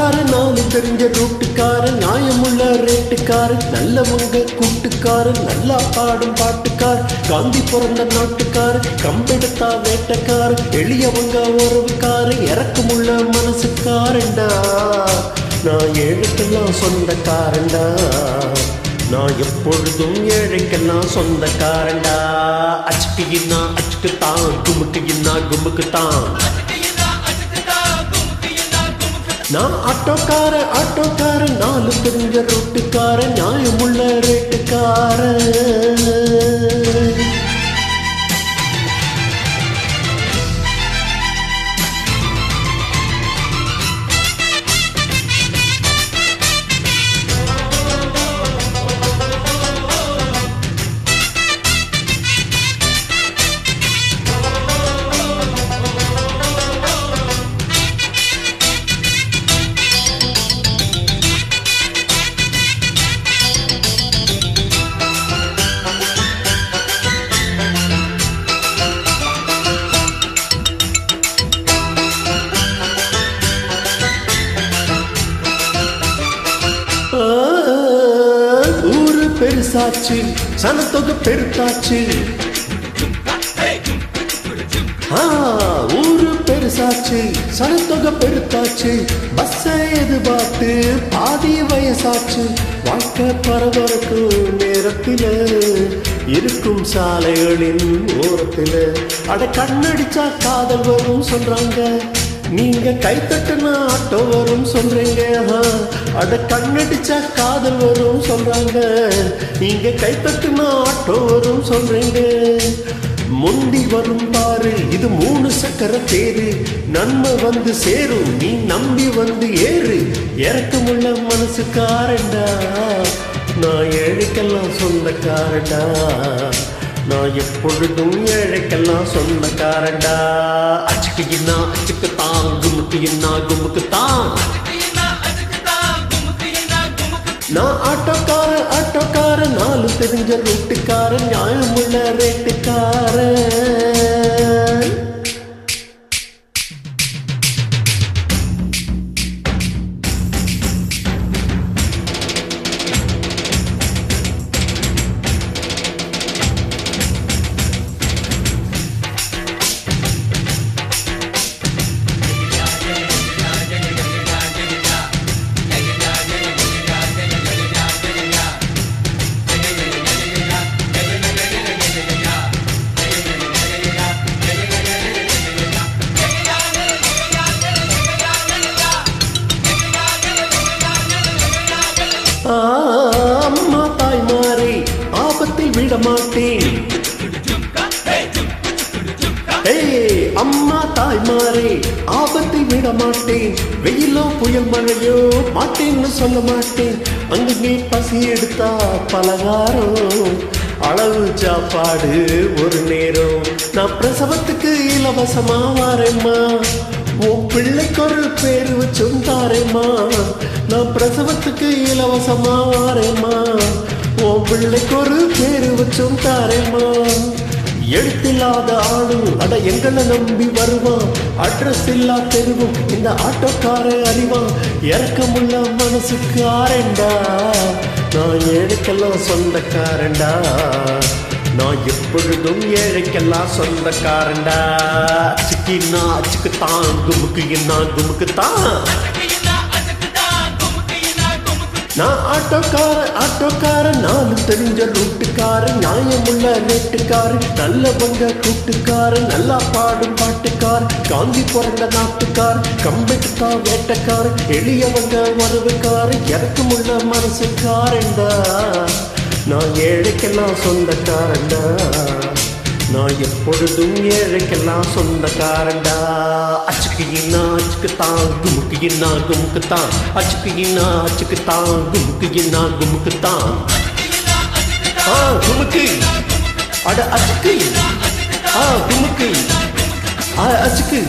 ஆட்டோக்காரன் நாலு தெரிஞ்ச ரூட்டுக்காரன் நியாயமுள்ள ரேட்டுக்காரன் நல்லவங்க கூட்டுக்காரன் நல்லா பாடும் பாட்டுக்காரன் காந்தி பிறந்த நாட்டுக்காரன் கம்பெடுத்தா வேட்டக்காரன் எளியவங்க உறவுக்காரன் இறக்கமுள்ள மனசுக்காரன்டா நான் ஏழுக்கெல்லாம் சொந்தக்காரன்டா நான் எப்பொழுதும் ஏழைக்கெல்லாம் சொந்தக்காரன்டா அச்சுக்குன்னா அச்சுக்குத்தான் குமுக்குன்னா குமுக்குத்தான் நான் ஆட்டோக்காரன் நாலு தெரிஞ்ச ரொட்டுக்காரன் நியாயமுள்ள ரேட்டுக்காரன் ஊரு பெருசாச்சு சனத்தொகை பெருத்தாச்சு ஊரு பெருசாச்சு சனத்தொகை பெருத்தாச்சு பஸ்ஸை எதிர்பார்த்து பாதி வயசாச்சு வாழ்க்கை பரபரக்கும் நேரத்தில் இருக்கும் சாலைகளின் ஓரத்தில் அட கண்ணடிச்சா காதல் வரும் சொல்றாங்க நீங்க கைத்தட்டுனா ஆட்டோ வரும் சொல்றீங்க அட கண்ணடிச்சா காதல் வரும் சொல்றாங்க நீங்க கைத்தட்டுனா ஆட்டோ வரும் சொல்றீங்க முந்தி வரும் பாரு இது 3 சக்கர தேரு நன்மை வந்து சேரும் நீ நம்பி வந்து ஏறு இறக்கமுள்ள மனசுக்காரன்டா நான் ஏழைக்கெல்லாம் சொந்தக்காரன்டா நான் எப்பொழுதும் ஏழைக்கெல்லாம் சொந்தக்காரன்டா அச்சுக்குன்னா அச்சுக்குத்தான் குமுக்குன்னா குமுக்குத்தான் நான் ஆட்டோக்காரன் நாலு தெரிஞ்ச ரூட்டுக்காரன் நியாயமுள்ள ரேட்டுக்காரன் அம்மா தாய் மாறி ஆபத்தில் விட மாட்டேன் அம்மா தாய் மாறி ஆபத்தில் விட மாட்டேன் வெயிலோ புயல் மழையோ மாட்டேன்னு சொல்ல மாட்டேன் அங்கே பசி எடுத்தா பலகாரம் அளவு சாப்பாடு ஒரு நேரம் நான் பிரசவத்துக்கு இலவசமா வாரேம்மா உன் பிள்ளைக்கு ஒரு பேரு வச்சும் தாரேம்மா நான் பிரசவத்துக்கு இலவசமா வாரேம்மா உன் பிள்ளைக்கு ஒரு பேரு வச்சும் தாரேம்மா எழுத்தில்லாத ஆளும் அட எங்களை நம்பி வருவான் அட்ரஸ் இல்லா தெருவும் இந்த ஆட்டோக்கார அறிவான் இறக்கமுள்ள மனசுக்கு ஆரேண்டா நான் ஏழைக்கெல்லாம் சொந்தக்காரன்டா நான் எப்பொழுதும் ஏழைக்கெல்லாம் சொந்தக்காரன்டா அச்சுக்குன்னா அச்சுக்குத்தான் குமுக்குன்னா குமுக்குத்தான் நான் ஆட்டோக்காரன் நாலு தெரிஞ்ச ரூட்டுக்காரன் நியாயமுள்ள ரேட்டுக்காரன் நல்லவங்க கூட்டுக்காரன் நல்லா பாடும் பாட்டுக்காரன் காந்தி பிறந்த நாட்டுக்காரன் கம்பெடுத்தா வேட்டக்காரன் எளியவங்க உறவுக்காரன் இறக்கமுள்ள மனசுக்காரன்டா நான் ஏழைக்கெல்லாம் சொந்தக்காரன்டா நான் எப்பொழுதும் ஏழைக்கெல்லாம் சொந்தக்காரன்டா அச்சுக்குன்னா அச்சுக்குத்தான் குமுக்குன்னா குமுக்குத்தான் அச்சுக்குன்னா அச்சுக்குத்தான் குமுக்குன்னா குமுக்குத்தான் குமுக்கு அட அச்சுக்கு குமுக்கு அச்சுக்கு